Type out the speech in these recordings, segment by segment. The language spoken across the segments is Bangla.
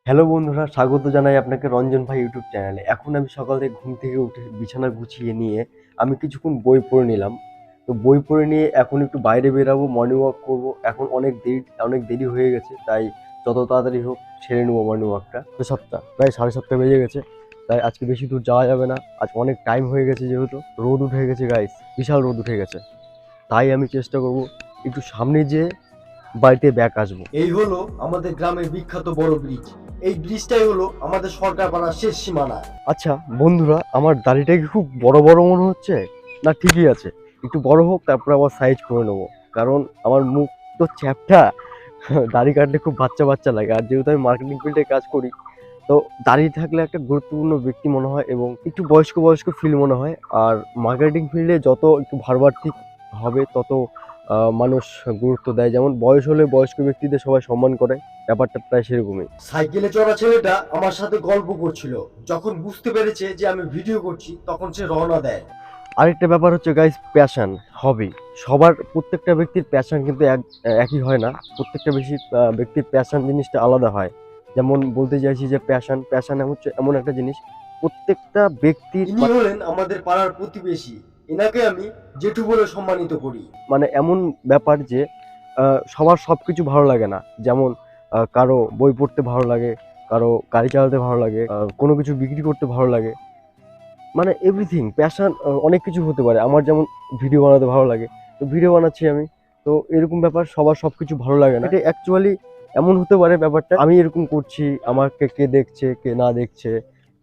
হ্যালো বন্ধুরা, স্বাগত জানাই আপনাকে রঞ্জন ভাই ইউটিউব চ্যানেলে। এখন আমি সকাল থেকে ঘুম থেকে উঠে বিছানা গুছিয়ে নিয়ে আমি কিছুক্ষণ বই পড়ে নিলাম। তো বই পড়ে নিয়ে এখন একটু বাইরে বেরাবো, মর্নিং ওয়াক করবো। এখন অনেক দেরি হয়ে গেছে, তাই যত তাড়াতাড়ি হোক সেরে নেবো মর্নিং ওয়াকটা। তো 7টা প্রায় 7:30 বেজে গেছে, তাই আজকে বেশি দূর যাওয়া যাবে না। আজ অনেক টাইম হয়ে গেছে, যেহেতু রোদ উঠে গেছে গাইস, বিশাল রোদ উঠে গেছে। তাই আমি চেষ্টা করব একটু সামনে যেয়ে বাড়িতে ব্যাক আসবো। এই হলো আমাদের গ্রামের বিখ্যাত বড় ব্রিজ। এই ব্রিজটাই হলো আমাদের সরকারপাড়ার শেষ সীমানা। আচ্ছা বন্ধুরা, আমার দাড়িটা কি খুব বড় বড় মনে হচ্ছে? না ঠিকই আছে, একটু বড় হোক, তারপর আবার সাইজ করে নেবো। কারণ আমার মুখ তো চ্যাপটা, দাড়ি কাটলে খুব বাচ্চা বাচ্চা লাগে। আর যেহেতু আমি মার্কেটিং ফিল্ডে কাজ করি, তো দাঁড়িয়ে থাকলে একটা গুরুত্বপূর্ণ ব্যক্তি মনে হয় এবং একটু বয়স্ক বয়স্ক ফিল মনে হয়। আর মার্কেটিং ফিল্ডে যত একটু ভার্বার্থিক হবে, তত মানুষ গুরুত্ব দেয়। যেমন বয়স হলে বয়স্ক ব্যক্তিদের সবাই সম্মান করে, ব্যাপারটা প্রায় সেরকমই। সাইকেলে চড়া ছেলেটা আমার সাথে গল্প করছিল, যখন বুঝতে পেরেছে যে আমি ভিডিও করছি তখন সে রওনা দেয়। আরেকটা ব্যাপার হচ্ছে গাইস, প্যাশন, হবি। সবার প্রত্যেকটা ব্যক্তির প্যাশন কিন্তু একই হয় না। প্রত্যেকটা ব্যক্তির প্যাশন জিনিসটা আলাদা হয়। যেমন বলতে চাইছি যে প্যাশন হচ্ছে এমন একটা জিনিস, প্রত্যেকটা ব্যক্তির। ইনি হলেন আমাদের পাড়ার প্রতিবেশী, এনাকে আমি জেঠু বলে সম্মানিত করি। মানে এমন ব্যাপার যে সবার সবকিছু ভালো লাগে না। যেমন কারো বই পড়তে ভালো লাগে, কারো গাড়ি চালাতে ভালো লাগে, কোনো কিছু বিক্রি করতে ভালো লাগে। মানে এভরিথিং প্যাশন অনেক কিছু হতে পারে। আমার যেমন ভিডিও বানাতে ভালো লাগে, তো ভিডিও বানাচ্ছি আমি। তো এরকম ব্যাপার, সবার সবকিছু ভালো লাগে না। এটা অ্যাকচুয়ালি এমন হতে পারে ব্যাপারটা, আমি এরকম করছি, আমাকে কে দেখছে কে না দেখছে,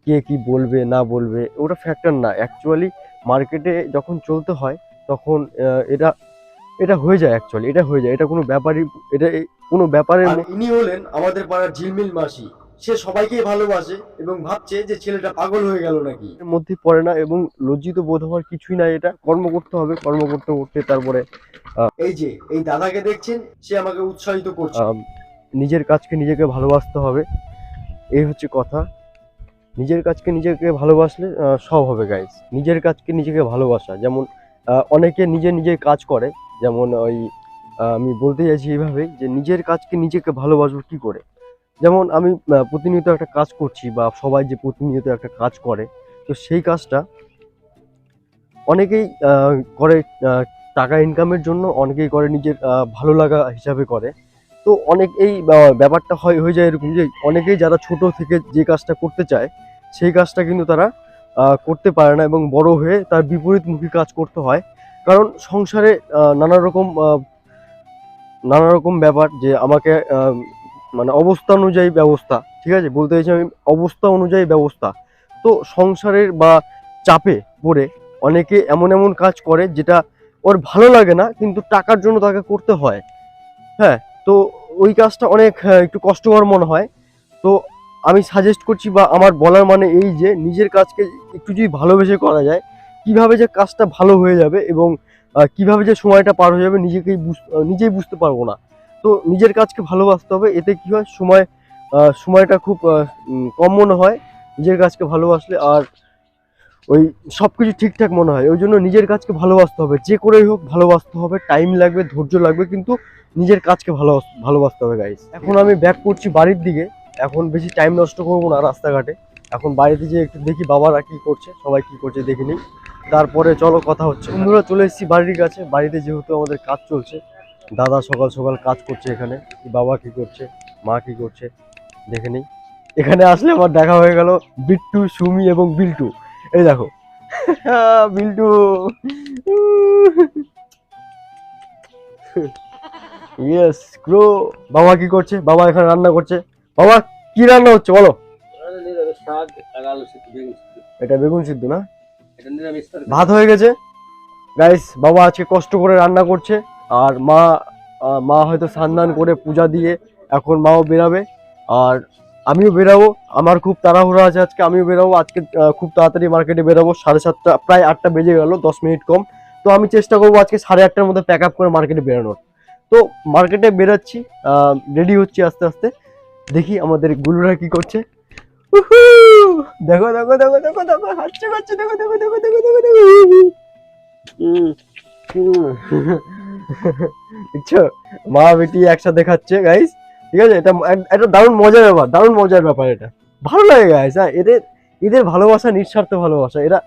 কে কি বলবে না বলবে, ওটা ফ্যাক্টর না। অ্যাকচুয়ালি মার্কেটে যখন চলতে হয় তখন এটা এটা হয়ে যায়। অ্যাকচুয়ালি এটা হয়ে যায়, এটা কোনো ব্যাপারই, এটা কোনো ব্যাপারের। আর ইনি হলেন আমাদের পাড়ার ঝিলমিল মাসি। সে সবাইকেই ভালোবাসে এবং ভাবছে যে ছেলেটা পাগল হয়ে গেল নাকি। এর মধ্যে পড়ে না এবং লজ্জিত বোধ হওয়ার কিছুই নাই। এটা কর্ম করতে হবে, কর্ম করতে করতে তারপরে এই যে এই দাদাকে দেখছেন, সে আমাকে উৎসাহিত করছে। নিজের কাজকে নিজেকে ভালোবাসতে হবে, এই হচ্ছে কথা। নিজের কাজকে নিজেকে ভালোবাসলে সব হবে গাইস। নিজের কাজকে নিজেকে ভালোবাসা, যেমন অনেকে নিজের কাজ করে। যেমন ওই আমি বলতে চাইছি এইভাবে যে নিজের কাজকে নিজেকে ভালোবাসবো কি করে। যেমন আমি প্রতিনিয়ত একটা কাজ করছি, বা সবাই যে প্রতিনিয়ত একটা কাজ করে, তো সেই কাজটা অনেকেই করে টাকা ইনকামের জন্য, অনেকেই করে নিজের ভালো লাগা হিসাবে করে। তো অনেক এই ব্যাপারটা হয়ে যায় এরকম যে অনেকেই যারা ছোট থেকে যে কাজটা করতে চায়, সেই কাজটা কিন্তু তারা করতে পারে না এবং বড় হয়ে তার বিপরীতমুখী কাজ করতে হয়। কারণ সংসারে নানা রকম ব্যাপার, যে আমাকে মানে অবস্থা অনুযায়ী ব্যবস্থা, ঠিক আছে বলতে চাইছি আমি, অবস্থা অনুযায়ী ব্যবস্থা। তো সংসারের বা চাপে পড়ে অনেকে এমন এমন কাজ করে যেটা ওর ভালো লাগে না, কিন্তু টাকার জন্য তাকে করতে হয়। হ্যাঁ, তো ওই কাজটা অনেক একটু কষ্টকর মনে হয়। তো আমি সাজেস্ট করছি, বা আমার বলার মানে এই যে নিজের কাজকে একটু যদি ভালোবেসে করা যায়, কিভাবে যে কাজটা ভালো হয়ে যাবে এবং কিভাবে যে সময়টা পার হয়ে যাবে নিজেই বুঝতে পারবো না। তো নিজের কাজকে ভালোবাসতে হবে, এতে কি হয়, সময়টা খুব কম মনে হয় নিজের কাজকে ভালোবাসলে। আর ওই সবকিছু ঠিকঠাক মনে হয়। ওই জন্য নিজের কাজকে ভালোবাসতে হবে, যে করেই হোক ভালোবাসতে হবে। টাইম লাগবে, ধৈর্য লাগবে, কিন্তু নিজের কাজকে ভালোবাসতে হবে গাইস। এখন আমি ব্যাক করছি বাড়ির দিকে। এখন বেশি টাইম নষ্ট করবো না রাস্তাঘাটে। এখন বাড়িতে যেয়ে একটু দেখি বাবারা কি করছে, সবাই কি করছে দেখে নিই, তারপরে চলো কথা হচ্ছে। বন্ধুরা, চলে এসেছি বাড়ির কাছে। বাড়িতে যেহেতু আমাদের কাজ চলছে, দাদা সকাল সকাল কাজ করছে এখানে, বাবা কি করছে, মা কি করছে দেখে নিই। এখানে আসলে আমার দেখা হয়ে গেল বিট্টু, সুমি এবং বিল্টু। এই দেখো, বিল্টু। Yes grow. বাবা কি করছে? বাবা এখানে রান্না করছে। বাবা, কি রান্না হচ্ছে বলো? এটা বেগুন সিদ্ধ না? ভাত হয়ে গেছে গাইস। বাবা আজকে কষ্ট করে রান্না করছে। আর মা হয়তো স্নান করে পূজা দিয়ে এখন মাও বেরাবে। আর আমিও বেরাবো, আমার খুব তাড়াহুড়ো আছে আজকে। আমিও বেরাবো আজকে, খুব তাড়াতাড়ি মার্কেটে বেরাবো। 7:30, প্রায় 8টা বেজে গেল, 10 মিনিট কম। তো আমি চেষ্টা করবো আজকে 8:30টার মধ্যে প্যাক আপ করে মার্কেটে বেরোনোর। তো মার্কেটে বেরাচ্ছি, রেডি হচ্ছি আস্তে আস্তে। দেখি আমাদের গুলুরা কি করছে। উহু! দেখো দেখো দেখো দেখো দেখো, হাঁটছে হাঁটছে, দেখো দেখো দেখো দেখো দেখো দেখো। দেখছো, মা বেটি একসাথে খাচ্ছে গাইস। ঠিক আছে, এটা দারুণ মজার ব্যাপার এটা। ভালো লাগে গাইস। হ্যাঁ, এদের ভালোবাসা নিঃস্বার্থ ভালোবাসা। এরা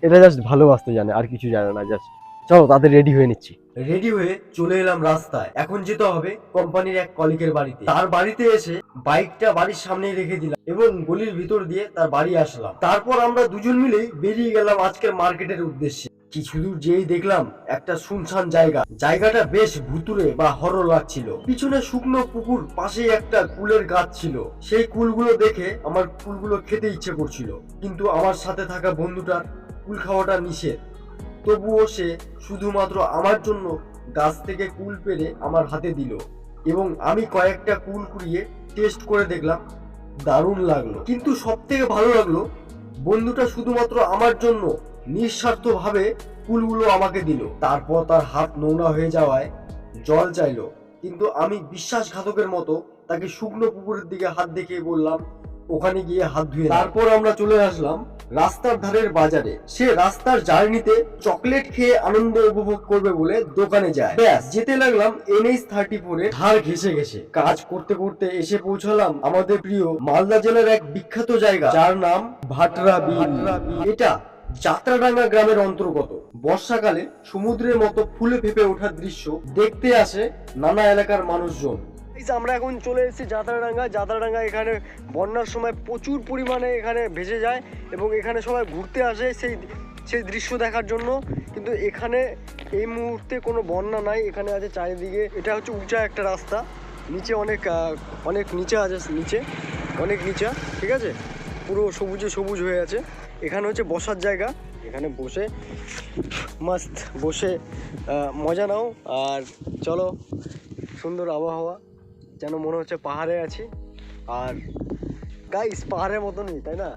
এটা জাস্ট ভালোবাসতে জানে, আর কিছু জানে না। জাস্ট চলো তাদের রেডি হয়ে নিচ্ছি। রেডি হয়ে চলে এলাম রাস্তায়। এখন যেতে হবে কোম্পানির এক কলিগের বাড়িতে। তার বাড়িতে এসে বাইকটা বাড়ির সামনেই রেখে দিলাম এবং গলির ভিতর দিয়ে তার বাড়ি আসলাম। তারপর আমরা দুজন মিলেই বেরিয়ে গেলাম আজকের মার্কেটের উদ্দেশ্যে। কিছু দূর যেই দেখলাম একটা শুনশান জায়গাটা বেশ ভুতুরে বা হরর লাগছিল। পিছনে শুকনো পুকুর, পাশেই একটা কুলের গাছ ছিল। সেই কুলগুলো দেখে আমার কুলগুলো খেতে ইচ্ছে করছিল, কিন্তু আমার সাথে থাকা বন্ধুটার কুল খাওয়াটা নিষেধ। তবুও সে শুধুমাত্র আমার জন্য গাছ থেকে কুল পেড়ে আমার হাতে দিল এবং আমি কয়েকটা কুল কুড়িয়ে টেস্ট করে দেখলাম, দারুণ লাগলো। কিন্তু সব থেকে ভালো লাগলো, বন্ধুটা শুধুমাত্র আমার জন্য নিঃস্বার্থভাবে কুলগুলো আমাকে দিল। তারপর তার হাত নোংরা হয়ে যাওয়ায় জল চাইলো, কিন্তু আমি বিশ্বাসঘাতকের মতো তাকে শুকনো পুকুরের দিকে হাত দেখিয়ে বললাম ওখানে গিয়ে হাত ধুয়ে। তারপর আমরা চলে আসলাম রাস্তার ধারের বাজারে। সে রাস্তার জার্নিতে চকলেট খেয়ে আনন্দ উপভোগ করবে বলে দোকানে যায়। ব্যাস, যেতে লাগলাম NH-34 এর ধার ঘেসে ঘেসে। কাজ করতে করতে এসে পৌঁছালাম আমাদের প্রিয় মালদা জেলার এক বিখ্যাত জায়গা, যার নাম ভাটরা বিল। এটা যাত্রাডাঙ্গা গ্রামের অন্তর্গত। বর্ষাকালে সমুদ্রের মতো ফুলে ফেপে ওঠার দৃশ্য দেখতে আসে নানা এলাকার মানুষজন। আমরা এখন চলে এসেছি যাত্রাডাঙ্গা। এখানে বন্যার সময় প্রচুর পরিমাণে এখানে ভেসে যায় এবং এখানে সবাই ঘুরতে আসে সেই দৃশ্য দেখার জন্য। কিন্তু এখানে এই মুহূর্তে কোনো বন্যা নাই। এখানে আছে চারিদিকে, এটা হচ্ছে উঁচা একটা রাস্তা, নিচে অনেক নিচে আছে, অনেক নিচা, ঠিক আছে, পুরো সবুজ হয়ে আছে। এখানে হচ্ছে বসার জায়গা, এখানে বসে মাস্ত বসে মজা নাও। আর চলো, সুন্দর আবহাওয়া, যেন মনে হচ্ছে পাহাড়ে আছি। আর গাইস পাহাড়ের মতনই, তাই না?